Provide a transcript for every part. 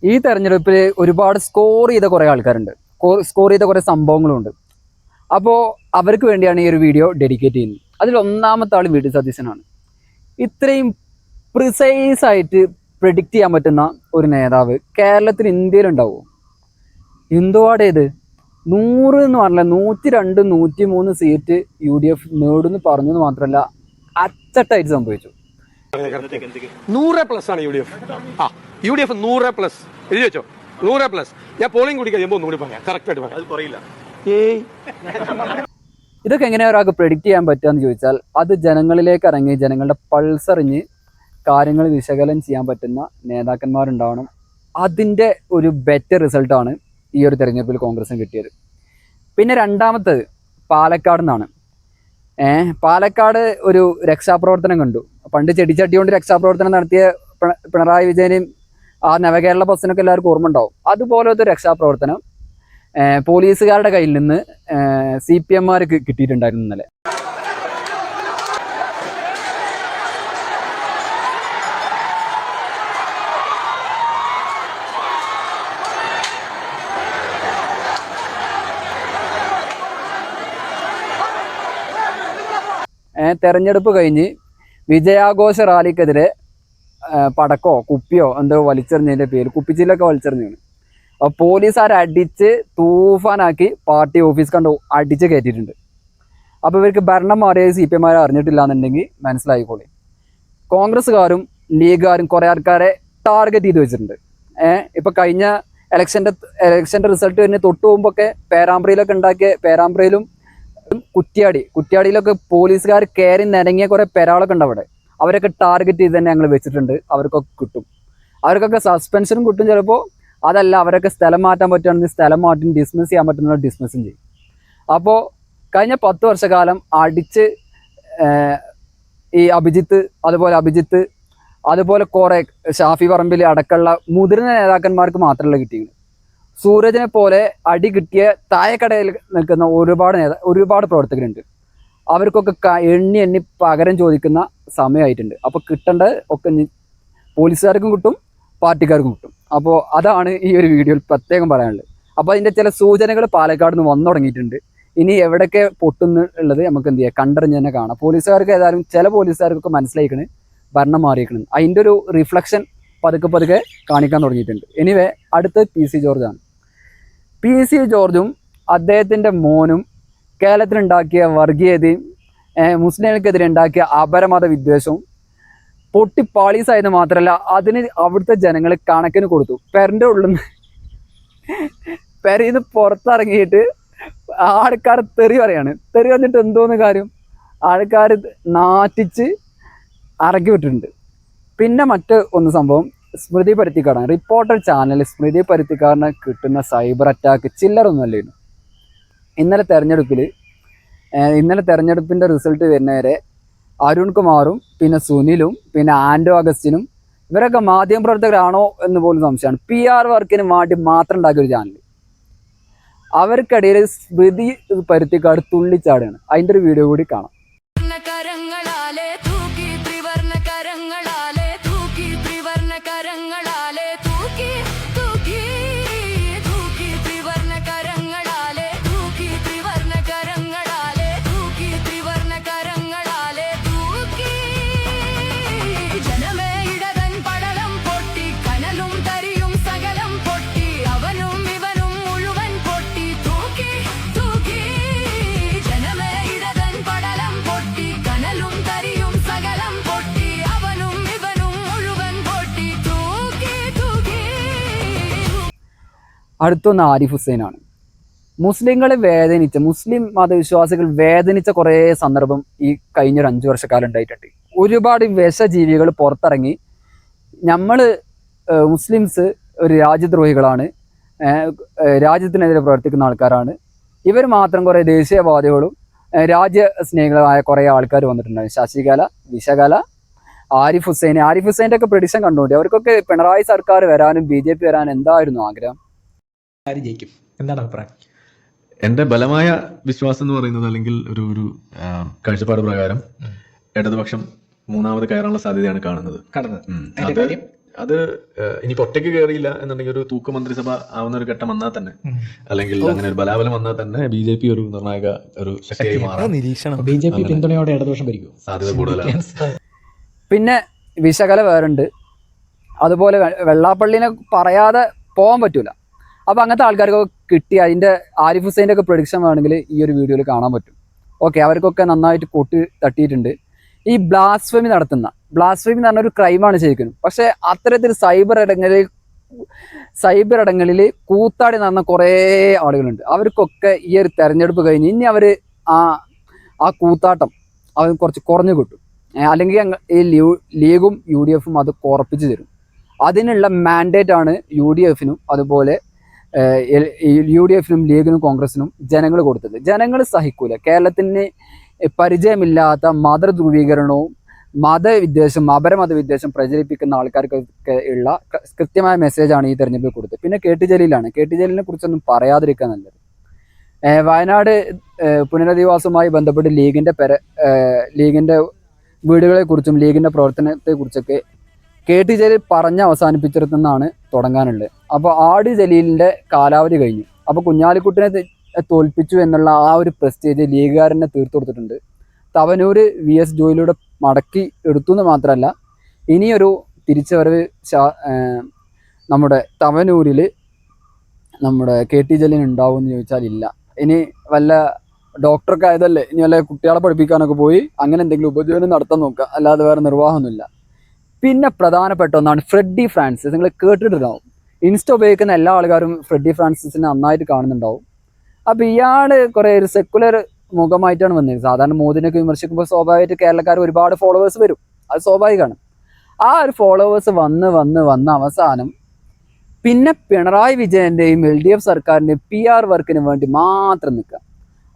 ഈ തെരഞ്ഞെടുപ്പിൽ ഒരുപാട് സ്കോർ ചെയ്ത കുറേ ആൾക്കാരുണ്ട്, സ്കോർ ചെയ്ത കുറേ സംഭവങ്ങളുണ്ട്. അപ്പോൾ അവർക്ക് വേണ്ടിയാണ് ഈ ഒരു വീഡിയോ ഡെഡിക്കേറ്റ് ചെയ്യുന്നത്. അതിൽ ഒന്നാമത്തെ ആൾ വി ഡി സതീശനാണ്. ഇത്രയും പ്രിസൈസ് ആയിട്ട് പ്രെഡിക്റ്റ് ചെയ്യാൻ പറ്റുന്ന ഒരു നേതാവ് കേരളത്തിൽ, ഇന്ത്യയിൽ ഉണ്ടാവുമോ? എന്തുവാടേത് 100 എന്ന് പറഞ്ഞില്ല, 102 103 സീറ്റ് UDF നേടുമെന്ന് പറഞ്ഞെന്ന് മാത്രമല്ല അച്ചട്ടായിട്ട് സംഭവിച്ചു. 100+ ആണ് UDF. UDF 100+. എഴുതി വെച്ചോ, 100+. ഞാൻ പോളിംഗ് കൂടി കഴിയുമ്പോൾ ഒന്നുകൂടി പറയാം, കറക്റ്റായിട്ട് പറയാം, അത് കുറയില്ല. ഇതൊക്കെ എങ്ങനെയാണ് ഒരാൾക്ക് പ്രെഡിക്റ്റ് ചെയ്യാൻ പറ്റുക എന്ന് ചോദിച്ചാൽ, അത് ജനങ്ങളിലേക്ക് ഇറങ്ങി ജനങ്ങളുടെ പൾസറിഞ്ഞ് കാര്യങ്ങൾ വിശകലനം ചെയ്യാൻ പറ്റുന്ന നേതാക്കന്മാരുണ്ടാവണം. അതിൻ്റെ ഒരു ബെറ്റർ റിസൾട്ടാണ് ഈ ഒരു തെരഞ്ഞെടുപ്പിൽ കോൺഗ്രസിന് കിട്ടിയത്. പിന്നെ രണ്ടാമത്തത് പാലക്കാട് നിന്നാണ്. പാലക്കാട് ഒരു രക്ഷാപ്രവർത്തനം കണ്ടു. പണ്ട് ചെടിച്ചട്ടി കൊണ്ട് രക്ഷാപ്രവർത്തനം നടത്തിയ പിണറായി വിജയനെയും ആ നവകേരള ബസ്സിനൊക്കെ എല്ലാവർക്കും ഓർമ്മ ഉണ്ടാവും. അതുപോലത്തെ രക്ഷാപ്രവർത്തനം പോലീസുകാരുടെ കയ്യിൽ നിന്ന് CPM-മാർക്ക് കിട്ടിയിട്ടുണ്ടായിരുന്നു ഇന്നലെ. തെരഞ്ഞെടുപ്പ് കഴിഞ്ഞ് വിജയാഘോഷ റാലിക്കെതിരെ പടക്കോ കുപ്പിയോ എന്തോ വലിച്ചെറിഞ്ഞതിൻ്റെ പേര് കുപ്പിച്ചില്ലൊക്കെ വലിച്ചെറിഞ്ഞാണ്. അപ്പോൾ പോലീസുകാരെ അടിച്ച് തൂഫാനാക്കി പാർട്ടി ഓഫീസ് കണ്ട് അടിച്ച് കയറ്റിയിട്ടുണ്ട്. അപ്പോൾ ഇവർക്ക് ഭരണം മാറിയത് CPM-മാരെ അറിഞ്ഞിട്ടില്ല എന്നുണ്ടെങ്കിൽ മനസ്സിലായിക്കോളി. കോൺഗ്രസ്സുകാരും ലീഗുകാരും കുറേ ആൾക്കാരെ ടാർഗറ്റ് ചെയ്ത് വെച്ചിട്ടുണ്ട്. ഇപ്പോൾ കഴിഞ്ഞ ഇലക്ഷൻ്റെ റിസൾട്ട് കഴിഞ്ഞ് തൊട്ട് മുമ്പൊക്കെ പേരാമ്പ്രയിലും കുറ്റ്യാടിയിലൊക്കെ പോലീസുകാർ കയറി നിരങ്ങിയ കുറേ പെരാളൊക്കെ ഉണ്ട് അവിടെ. അവരൊക്കെ ടാർഗറ്റ് ചെയ്ത് തന്നെ ഞങ്ങൾ വെച്ചിട്ടുണ്ട്. അവർക്കൊക്കെ കിട്ടും, അവർക്കൊക്കെ സസ്പെൻഷനും കിട്ടും. ചിലപ്പോൾ അതല്ല, അവരൊക്കെ സ്ഥലം മാറ്റാൻ പറ്റുകയാണെങ്കിൽ സ്ഥലം മാറ്റി ഡിസ്മിസ് ചെയ്യാൻ പറ്റുന്ന ഡിസ്മിസും ചെയ്യും. അപ്പോൾ കഴിഞ്ഞ 10 വർഷക്കാലം അടിച്ച് ഈ അതുപോലെ കുറേ ഷാഫി പറമ്പിൽ അടക്കമുള്ള മുതിർന്ന നേതാക്കന്മാർക്ക് മാത്രമല്ല കിട്ടിയത്. സൂരജിനെ പോലെ അടി കിട്ടിയ താഴെക്കടയിൽ നിൽക്കുന്ന ഒരുപാട് പ്രവർത്തകരുണ്ട്. അവർക്കൊക്കെ എണ്ണി പകരം ചോദിക്കുന്ന സമയമായിട്ടുണ്ട്. അപ്പോൾ കിട്ടേണ്ടത് ഒക്കെ പോലീസുകാർക്കും കിട്ടും, പാർട്ടിക്കാർക്കും കിട്ടും. അപ്പോൾ അതാണ് ഈ ഒരു വീഡിയോയിൽ പ്രത്യേകം പറയാനുള്ളത്. അപ്പോൾ അതിൻ്റെ ചില സൂചനകൾ പാലക്കാട് നിന്ന് വന്നു തുടങ്ങിയിട്ടുണ്ട്. ഇനി എവിടെയൊക്കെ പൊട്ടുന്നുള്ളത് നമുക്ക് എന്ത് ചെയ്യാം, കണ്ടറിഞ്ഞ് തന്നെ കാണാം. പോലീസുകാർക്ക് ഏതായാലും ചില പോലീസുകാർക്കൊക്കെ മനസ്സിലായിക്കണ് ഭരണം മാറിയിരിക്കണം. അതിൻ്റെ ഒരു റിഫ്ലക്ഷൻ പതുക്കെ കാണിക്കാൻ തുടങ്ങിയിട്ടുണ്ട്. എനിവേ, അടുത്തത് PC ജോർജാണ്. PC ജോർജും അദ്ദേഹത്തിൻ്റെ മോനും കേരളത്തിലുണ്ടാക്കിയ വർഗീയതയും മുസ്ലിങ്ങൾക്കെതിരെ ഉണ്ടാക്കിയ അപരമത വിദ്വേഷവും പൊട്ടിപ്പാളീസായെന്ന് മാത്രമല്ല, അതിന് അവിടുത്തെ ജനങ്ങൾ കണക്കിന് കൊടുത്തു. പെരൻ്റെ ഉള്ളിൽ നിന്ന് പെരയിന്ന് പുറത്തിറങ്ങിയിട്ട് ആൾക്കാർ തെറി വന്നിട്ട് എന്തോന്ന് കാര്യം, ആൾക്കാർ നാറ്റിച്ച് ഇറക്കി വിട്ടിട്ടുണ്ട്. പിന്നെ ഒന്ന് സംഭവം സ്മൃതി പരുത്തിക്കാടാണ്. റിപ്പോർട്ടർ ചാനൽ സ്മൃതി പരുത്തിക്കാടിന് കിട്ടുന്ന സൈബർ അറ്റാക്ക് ചില്ലറൊന്നുമല്ലായിരുന്നു. ഇന്നലെ തെരഞ്ഞെടുപ്പിൻ്റെ റിസൾട്ട് വരുന്നവരെ അരുൺ കുമാറും പിന്നെ സുനിലും പിന്നെ ആൻഡോ അഗസ്റ്റിനും ഇവരൊക്കെ മാധ്യമപ്രവർത്തകരാണോ എന്ന് പോലും സംശയമാണ്. PR വർക്കിന് വേണ്ടി മാത്രം ഉണ്ടാക്കിയ ഒരു ചാനൽ. അവർക്കിടയിൽ സ്മൃതി പരുത്തിക്കാട് തുള്ളിച്ചാടാണ്. അതിൻ്റെ ഒരു വീഡിയോ കൂടി കാണാം. അടുത്തൊന്ന് ആരിഫ് ഹുസൈനാണ്. മുസ്ലിം മതവിശ്വാസികൾ വേദനിച്ച കുറേ സന്ദർഭം ഈ കഴിഞ്ഞൊരു 5 വർഷക്കാലം ഉണ്ടായിട്ടുണ്ട്. ഒരുപാട് വിഷജീവികൾ പുറത്തിറങ്ങി നമ്മൾ മുസ്ലിംസ് ഒരു രാജ്യദ്രോഹികളാണ്, രാജ്യത്തിനെതിരെ പ്രവർത്തിക്കുന്ന ആൾക്കാരാണ്, ഇവർ മാത്രം കുറേ ദേശീയവാദികളും രാജ്യസ്നേഹികളായ കുറേ ആൾക്കാർ വന്നിട്ടുണ്ടായിരുന്നു. ശശികല, വിശകല, ആരിഫ് ഹുസൈൻ്റെ ഒക്കെ പ്രഡിക്ഷൻ കണ്ടുകൊണ്ട് അവർക്കൊക്കെ പിണറായി സർക്കാർ വരാനും BJP വരാനും എന്തായിരുന്നു ആഗ്രഹം? ജയിക്കും, എന്താണ് അഭിപ്രായം? എന്റെ ബലമായ വിശ്വാസം എന്ന് പറയുന്നത്, അല്ലെങ്കിൽ ഒരു കാഴ്ചപ്പാട് പ്രകാരം ഇടതുപക്ഷം 3ാമത് കയറാനുള്ള സാധ്യതയാണ് കാണുന്നത്. അത് ഇനിയിപ്പോ ഒറ്റയ്ക്ക് കയറിയില്ല എന്നുണ്ടെങ്കിൽ ഒരു തൂക്ക് മന്ത്രിസഭ ആവുന്ന ഒരു ഘട്ടം വന്നാൽ തന്നെ, അല്ലെങ്കിൽ അങ്ങനെ ഒരു ബലാബലം വന്നാൽ തന്നെ BJP ഒരു നിർണായക ഒരു ശക്തിയായി മാറാൻ BJP പിന്തുണയോടെ ഇടതുപക്ഷം ഭരിക്കും സാധ്യത കൂടുതലാണ്. പിന്നെ വിശകല വേറുണ്ട്. അതുപോലെ വെള്ളാപ്പള്ളിനെ പറയാതെ പോകാൻ പറ്റൂല. അപ്പോൾ അങ്ങനത്തെ ആൾക്കാർക്കൊക്കെ കിട്ടി അതിൻ്റെ ആരിഫ് ഹുസൈൻ്റെ ഒക്കെ പ്രൊഡിക്ഷൻ വേണമെങ്കിൽ ഈ ഒരു വീഡിയോയിൽ കാണാൻ പറ്റും. ഓക്കെ, അവർക്കൊക്കെ നന്നായിട്ട് കൊട്ടി തട്ടിയിട്ടുണ്ട്. ഈ ബ്ലാസ്ഫെമി എന്ന് പറഞ്ഞ ഒരു ക്രൈമാണ് ശരിക്കും. പക്ഷേ അത്തരത്തിൽ സൈബർ ഇടങ്ങളിൽ കൂത്താടി നടന്ന കുറേ ആളുകളുണ്ട്. അവർക്കൊക്കെ ഈ ഒരു തെരഞ്ഞെടുപ്പ് കഴിഞ്ഞ് ഇനി അവർ ആ കൂത്താട്ടം അവർ കുറച്ച് കുറഞ്ഞു കിട്ടും. അല്ലെങ്കിൽ ഈ ലീഗും UDF അത് കുറപ്പിച്ച് തരും. അതിനുള്ള മാൻഡേറ്റ് ആണ് UDF-നും അതുപോലെ UDF-നും ലീഗിനും കോൺഗ്രസിനും ജനങ്ങൾ കൊടുത്തത്. ജനങ്ങൾ സഹിക്കൂല. കേരളത്തിന് പരിചയമില്ലാത്ത മതധ്രുവീകരണവും മതവിദ്വേഷം അപരമതവിദ്വേഷം പ്രചരിപ്പിക്കുന്ന ആൾക്കാർക്കൊക്കെ ഉള്ള കൃത്യമായ മെസ്സേജാണ് ഈ തെരഞ്ഞെടുപ്പിൽ കൊടുത്തത്. പിന്നെ KT ജലീലിനെ കുറിച്ചൊന്നും പറയാതിരിക്കാൻ നല്ലത്. വയനാട് പുനരധിവാസവുമായി ബന്ധപ്പെട്ട് ലീഗിൻ്റെ വീടുകളെക്കുറിച്ചും ലീഗിൻ്റെ പ്രവർത്തനത്തെക്കുറിച്ചൊക്കെ KT ജലീൽ പറഞ്ഞ് അവസാനിപ്പിച്ചിടത്തുനിന്നാണ് തുടങ്ങാനുള്ളത്. അപ്പോൾ ആട് ജലീലിൻ്റെ കാലാവധി കഴിഞ്ഞു. അപ്പോൾ കുഞ്ഞാലിക്കുട്ടിനെ തോൽപ്പിച്ചു എന്നുള്ള ആ ഒരു പ്രസ്റ്റേജ് ലീഗുകാരനെ തീർത്തു കൊടുത്തിട്ടുണ്ട്. തവനൂർ VS ജോയിലൂടെ മടക്കി എടുത്തു എന്ന് മാത്രമല്ല, ഇനിയൊരു തിരിച്ചുവരവ് നമ്മുടെ തവനൂരിൽ നമ്മുടെ KT ജലീൽ ഉണ്ടാവും എന്ന് ചോദിച്ചാൽ ഇല്ല. ഇനി വല്ല ഡോക്ടർക്ക് ആയതല്ലേ, ഇനി വല്ല കുട്ടികളെ പഠിപ്പിക്കാനൊക്കെ പോയി അങ്ങനെ എന്തെങ്കിലും ഉപജീവനം നടത്താൻ നോക്കുക, അല്ലാതെ വേറെ നിർവാഹമൊന്നുമില്ല. പിന്നെ പ്രധാനപ്പെട്ട ഒന്നാണ് ഫ്രെഡി ഫ്രാൻസിസ്. നിങ്ങൾ കേട്ടിട്ടുണ്ടാവും. ഇൻസ്റ്റ ഉപയോഗിക്കുന്ന എല്ലാ ആൾക്കാരും ഫ്രെഡി ഫ്രാൻസിസിനെ നന്നായിട്ട് കാണുന്നുണ്ടാവും. അപ്പോൾ ഇയാൾ കുറേ ഒരു സെക്കുലർ മുഖമായിട്ടാണ് വന്നത്. സാധാരണ മോദിനൊക്കെ വിമർശിക്കുമ്പോൾ സ്വാഭാവികമായിട്ട് കേരളക്കാർ ഒരുപാട് ഫോളോവേഴ്സ് വരും, അത് സ്വാഭാവികമാണ്. ആ ഒരു ഫോളോവേഴ്സ് വന്ന് അവസാനം പിന്നെ പിണറായി വിജയൻ്റെയും LDF സർക്കാരിൻ്റെയും PR വർക്കിന് വേണ്ടി മാത്രം നിൽക്കുക.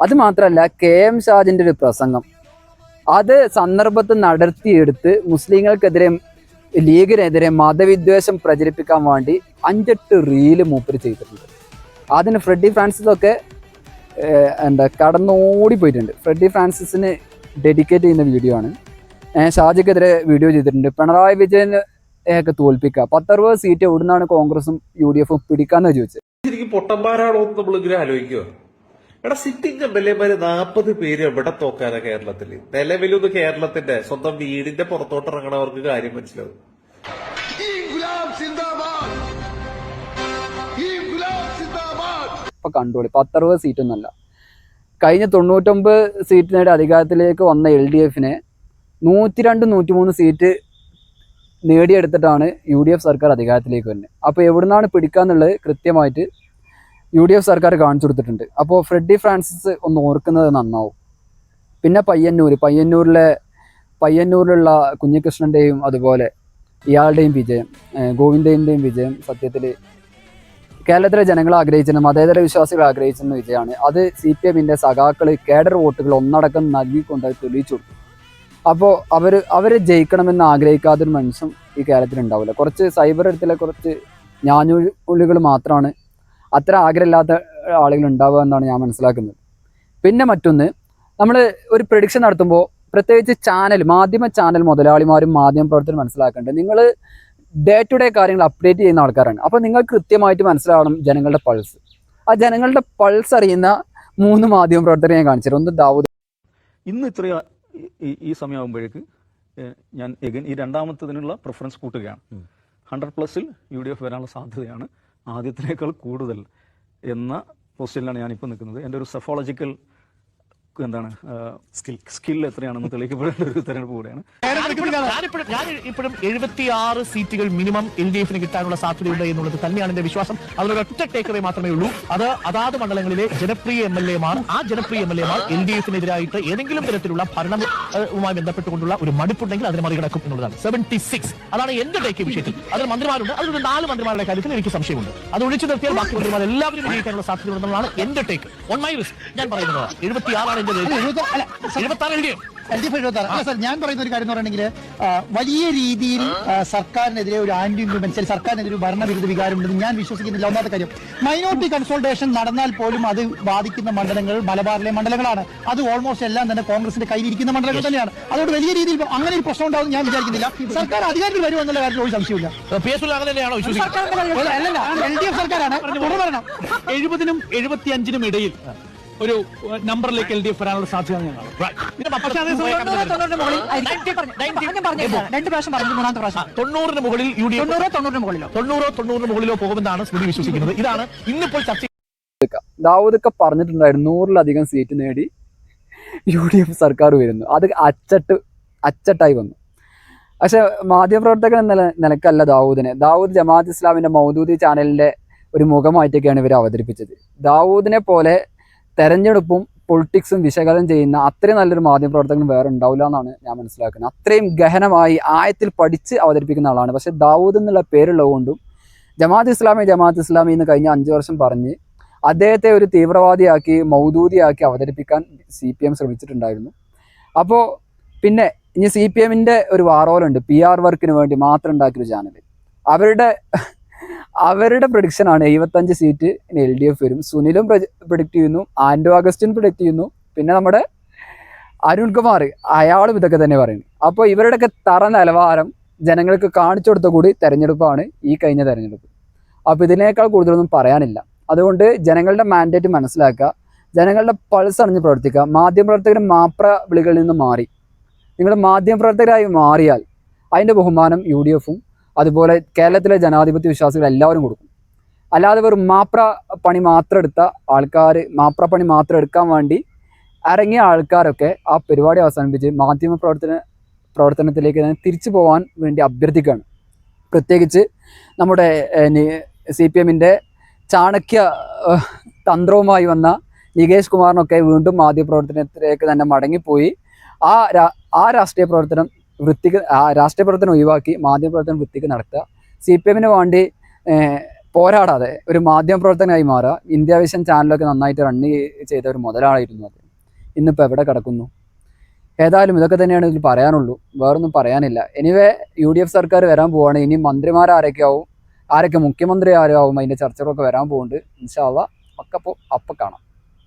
അത് മാത്രമല്ല, KM ഷാജിൻ്റെ ഒരു പ്രസംഗം അത് സന്ദർഭത്തിൽ നടത്തിയെടുത്ത് മുസ്ലിങ്ങൾക്കെതിരെ ലീഗിനെതിരെ മതവിദ്വേഷം പ്രചരിപ്പിക്കാൻ വേണ്ടി 5-8 റീല് മൂപ്പര് ചെയ്തിട്ടുണ്ട്. അതിന് ഫ്രെഡി ഫ്രാൻസിസൊക്കെ കടന്നോടിപ്പോയിട്ടുണ്ട്. ഫ്രെഡി ഫ്രാൻസിസിന് ഡെഡിക്കേറ്റ് ചെയ്യുന്ന വീഡിയോ ആണ്. ഷാജിക്കെതിരെ വീഡിയോ ചെയ്തിട്ടുണ്ട്. പിണറായി വിജയനെ ഒക്കെ തോൽപ്പിക്കുക, 10-60 സീറ്റ് എവിടുന്നാണ് കോൺഗ്രസും UDF-ഉം പിടിക്കാന്ന് ചോദിച്ചത്. ശരിക്കും പൊട്ടന്മാരാണോ എന്ന് നമ്മളിങ്ങനെ ആലോചിക്കുക. എടാ, സിറ്റിംഗ് MLA-മാര് 40 പേര് എവിടെ തോക്കാനാ കേരളത്തില്? നിലവിലൊന്ന് കേരളത്തിന്റെ സ്വന്തം വീടിന്റെ പുറത്തോട്ടിറങ്ങണവർക്ക് കാര്യം മനസ്സിലാവും. ഇപ്പൊ കണ്ടോളി, 10-60 സീറ്റൊന്നല്ല. കഴിഞ്ഞ 99 സീറ്റിനേടെ അധികാരത്തിലേക്ക് വന്ന LDF-നെ 102-103 സീറ്റ് നേടിയെടുത്തിട്ടാണ് UDF സർക്കാർ അധികാരത്തിലേക്ക് വരുന്നത്. അപ്പോൾ എവിടുന്നാണ് പിടിക്കാന്നുള്ളത് കൃത്യമായിട്ട് UDF സർക്കാർ കാണിച്ചു കൊടുത്തിട്ടുണ്ട്. അപ്പോൾ ഫ്രെഡി ഫ്രാൻസിസ് ഒന്ന് ഓർക്കുന്നത് നന്നാവും. പിന്നെ പയ്യന്നൂരിലുള്ള കുഞ്ഞികൃഷ്ണൻ്റെയും അതുപോലെ ഇയാളുടെയും വിജയം, ഗോവിന്ദൻ്റെയും വിജയം സത്യത്തിൽ കേരളത്തിലെ ജനങ്ങൾ ആഗ്രഹിച്ചിരുന്ന, മതേതര വിശ്വാസികൾ ആഗ്രഹിച്ചിരുന്ന വിജയമാണ്. അത് CPM-ൻ്റെ സഖാക്കൾ കേഡർ വോട്ടുകൾ ഒന്നടക്കം നൽകിക്കൊണ്ട് തെളിയിച്ചു കൊടുത്തു. അപ്പോൾ അവർ ജയിക്കണമെന്ന് ആഗ്രഹിക്കാത്തൊരു മനുഷ്യൻ ഈ കേരളത്തിലുണ്ടാവില്ല. കുറച്ച് സൈബർ ഇടത്തിലെ കുറച്ച് ഞാഞ്ഞുള്ളികൾ മാത്രമാണ് അത്ര ആഗ്രഹമില്ലാത്ത ആളുകൾ ഉണ്ടാവുക എന്നാണ് ഞാൻ മനസ്സിലാക്കുന്നത്. പിന്നെ മറ്റൊന്ന്, നമ്മൾ ഒരു പ്രഡിക്ഷൻ നടത്തുമ്പോൾ പ്രത്യേകിച്ച് മാധ്യമ ചാനൽ മുതലാളിമാരും മാധ്യമ പ്രവർത്തകരും മനസ്സിലാക്കേണ്ടത്, നിങ്ങൾ ഡേ ടു ഡേ കാര്യങ്ങൾ അപ്ഡേറ്റ് ചെയ്യുന്ന ആൾക്കാരാണ്. അപ്പോൾ നിങ്ങൾ കൃത്യമായിട്ട് മനസ്സിലാവണം ജനങ്ങളുടെ പൾസ്. ആ ജനങ്ങളുടെ പൾസ് അറിയുന്ന 3 മാധ്യമ പ്രവർത്തകരെ ഞാൻ കാണിച്ചു. ഒന്ന് ദാവൂദ്. ഇന്ന് ഈ സമയമാകുമ്പോഴേക്ക് ഞാൻ ഈ രണ്ടാമത്തതിനുള്ള പ്രിഫറൻസ് കൂട്ടുകയാണ്. 100+ UDF വരാനുള്ള സാധ്യതയാണ് ആദ്യത്തിനേക്കാൾ കൂടുതൽ എന്ന പൊസിഷനിലാണ് ഞാനിപ്പോൾ നിൽക്കുന്നത്. എൻ്റെ ഒരു സെഫോളജിക്കൽ സ്കിൽ എത്രയാണെന്ന് തെളിയിക്കപ്പെടേണ്ട ഒരു തെരഞ്ഞെടുപ്പ് കൂടെയാണ്. ഇപ്പോഴും 76 സീറ്റുകൾ മിനിമം LDF-ന് കിട്ടാനുള്ള സാധ്യതയുണ്ട് എന്നുള്ളത് തന്നെയാണ് എന്റെ വിശ്വാസം. അതിലൊരു ഒറ്റ ടേക്കവേ മാത്രമേ ഉള്ളൂ. അത് അതാത് മണ്ഡലങ്ങളിലെ ജനപ്രിയ MLA-മാർ LDF-നെതിരായിട്ട് ഏതെങ്കിലും തരത്തിലുള്ള ഭരണവുമായി ബന്ധപ്പെട്ടുകൊണ്ടുള്ള ഒരു മടുപ്പുണ്ടെങ്കിൽ അതിനെ മറികടക്കും എന്നുള്ളതാണ്. 76 അതാണ് എന്റെ ടേക്ക് വിഷയത്തിൽ. അതിൽ മന്ത്രിമാരുണ്ട്, അതിലൊരു 4 മന്ത്രിമാരുടെ കാര്യത്തിൽ എനിക്ക് സംശയമുണ്ട്. അത് ഒഴിച്ചു നിർത്തിയാൽ ബാക്കി മന്ത്രിമാർ എല്ലാവരും വിജയിക്കാനുള്ള സാധ്യതയുണ്ടെന്നുള്ളതാണ് എന്റെ ടേക്ക്. ഓൺ മൈ റിസ്ക് ഞാൻ പറയുന്നത് 76 ആണ് എന്റെ 76 LDF. ഞാൻ പറയുന്ന ഒരു കാര്യം എന്ന് പറയുകയാണെങ്കിൽ വലിയ രീതിയിൽ സർക്കാരിനെതിരെ ഒരു ആന്റി ഇൻക്രിമെന്റ് സർക്കാരിനെതിരെ ഒരു ഭരണവിരുദ്ധ വികാരം ഉണ്ടെന്ന് ഞാൻ വിശ്വസിക്കുന്നില്ല. ഒന്നാമത്തെ കാര്യം, മൈനോറിറ്റി കൺസോൾട്ടേഷൻ നടന്നാൽ പോലും അത് ബാധിക്കുന്ന മണ്ഡലങ്ങൾ മലബാറിലെ മണ്ഡലങ്ങളാണ്. അത് ഓൾമോസ്റ്റ് എല്ലാം തന്നെ കോൺഗ്രസിന്റെ കയ്യിലിരിക്കുന്ന മണ്ഡലങ്ങൾ തന്നെയാണ്. അതുകൊണ്ട് വലിയ രീതിയിൽ അങ്ങനെ ഒരു പ്രശ്നം ഉണ്ടാവും ഞാൻ വിചാരിക്കുന്നില്ല. സർക്കാർ അധികാരത്തിൽ വരുമോ എന്നുള്ള കാര്യത്തിൽ ഒരു സംശയമില്ല. LDF സർക്കാരാണ്. 70-നും 75-നും ഇടയിൽ ഒരു നമ്പറിലേക്ക് LDF വരാനുള്ള സാധ്യത രണ്ട് പ്രാവശ്യം പറഞ്ഞു, മൂന്നാമത്തെ പ്രാവശ്യം 90-ന് മുകളിൽ UDF 90-ന് മുകളിലോ പോകുമെന്നാണ് സ്മൃതി വിശ്വസിക്കുന്നത്. ഇതാണ് ഇന്നിപ്പോൾ ചർച്ച. ദാവൂദൊക്കെ പറഞ്ഞിട്ടുണ്ടായിരുന്നു 100-ലധികം സീറ്റ് നേടി UDF സർക്കാർ വരുന്നു. അത് അച്ചട്ടായി വന്നു. പക്ഷെ മാധ്യമപ്രവർത്തകൻ എന്ന നിലക്കല്ല ദാവൂദ് ജമാഅത്ത് ഇസ്ലാമിന്റെ മൗദൂദി ചാനലിന്റെ ഒരു മുഖമായിട്ടൊക്കെയാണ് ഇവർ അവതരിപ്പിച്ചത്. ദാവൂദിനെ പോലെ തെരഞ്ഞെടുപ്പും പൊളിറ്റിക്സും വിശകലനം ചെയ്യുന്ന അത്രയും നല്ലൊരു മാധ്യമപ്രവർത്തകൻ വേറെ ഉണ്ടാവില്ല എന്നാണ് ഞാൻ മനസ്സിലാക്കുന്നത്. അത്രയും ഗഹനമായി ആയത്തിൽ പഠിച്ച് അവതരിപ്പിക്കുന്ന ആളാണ്. പക്ഷെ ദാവൂദ് എന്നുള്ള പേരുള്ളതുകൊണ്ടും ജമാഅത്ത് ഇസ്ലാമി എന്ന് കഴിഞ്ഞ 5 വർഷം പറഞ്ഞ് അദ്ദേഹത്തെ ഒരു തീവ്രവാദിയാക്കി മൗദൂദിയാക്കി അവതരിപ്പിക്കാൻ CPM ശ്രമിച്ചിട്ടുണ്ടായിരുന്നു. അപ്പോൾ പിന്നെ ഇനി CPMന്റെ ഒരു വാറോലുണ്ട്, PR വർക്കിന് വേണ്ടി മാത്രം ഉണ്ടാക്കിയൊരു ചാനൽ. അവരുടെ പ്രഡിക്ഷനാണ് 75 സീറ്റ് LDF വരും. സുനിലും പ്രഡിക്റ്റ് ചെയ്യുന്നു, ആൻഡോ അഗസ്റ്റിൻ പ്രഡിക്റ്റ് ചെയ്യുന്നു, പിന്നെ നമ്മുടെ അരുൺകുമാർ അയാളും ഇതൊക്കെ തന്നെ പറയുന്നു. അപ്പോൾ ഇവരുടെയൊക്കെ തറ നിലവാരം ജനങ്ങൾക്ക് കാണിച്ചു കൊടുത്ത കൂടി തെരഞ്ഞെടുപ്പാണ് ഈ കഴിഞ്ഞ തെരഞ്ഞെടുപ്പ്. അപ്പോൾ ഇതിനേക്കാൾ കൂടുതലൊന്നും പറയാനില്ല. അതുകൊണ്ട് ജനങ്ങളുടെ മാൻഡേറ്റ് മനസ്സിലാക്കുക, ജനങ്ങളുടെ പൾസ് അറിഞ്ഞ് പ്രവർത്തിക്കുക. മാധ്യമപ്രവർത്തകരും മാപ്ര വിളികളിൽ നിന്ന് മാറി നിങ്ങൾ മാധ്യമപ്രവർത്തകരായി മാറിയാൽ അതിൻ്റെ ബഹുമാനം UDFും അതുപോലെ കേരളത്തിലെ ജനാധിപത്യ വിശ്വാസികൾ എല്ലാവരും കൊടുക്കും. അല്ലാതെ വെറും മാപ്ര പണി മാത്രം എടുത്ത ആൾക്കാർ, മാപ്ര പണി മാത്രം എടുക്കാൻ വേണ്ടി ഇറങ്ങിയ ആൾക്കാരൊക്കെ ആ പരിപാടി അവസാനിപ്പിച്ച് പ്രവർത്തനത്തിലേക്ക് തിരിച്ചു പോകാൻ വേണ്ടി അഭ്യർത്ഥിക്കുകയാണ്. പ്രത്യേകിച്ച് നമ്മുടെ CPMന്റെ ചാണക്യ തന്ത്രവുമായി വന്ന നികേഷ് കുമാറിനൊക്കെ വീണ്ടും മാധ്യമപ്രവർത്തനത്തിലേക്ക് തന്നെ മടങ്ങിപ്പോയി ആ രാഷ്ട്രീയ പ്രവർത്തനം ഒഴിവാക്കി മാധ്യമപ്രവർത്തനം വൃത്തിക്ക് നടത്തുക. CPMന് വേണ്ടി പോരാടാതെ ഒരു മാധ്യമപ്രവർത്തകനായി മാറുക. ഇന്ത്യ വിഷൻ ചാനലൊക്കെ നന്നായിട്ട് റൺ ചെയ്ത ഒരു മുതലാളായിരുന്നു അത്. ഇന്നിപ്പോൾ എവിടെ കിടക്കുന്നു? ഏതായാലും ഇതൊക്കെ തന്നെയാണ് ഇതിൽ പറയാനുള്ളൂ, വേറൊന്നും പറയാനില്ല. എനിവേ UDF സർക്കാർ വരാൻ പോവാണ്. ഇനി മന്ത്രിമാരാരൊക്കെ മുഖ്യമന്ത്രി ആരാവും, അതിൻ്റെ ചർച്ചകളൊക്കെ വരാൻ പോകുന്നുണ്ട്. ഇൻഷാ അല്ലാഹ് ഒക്കെ അപ്പോൾ കാണാം.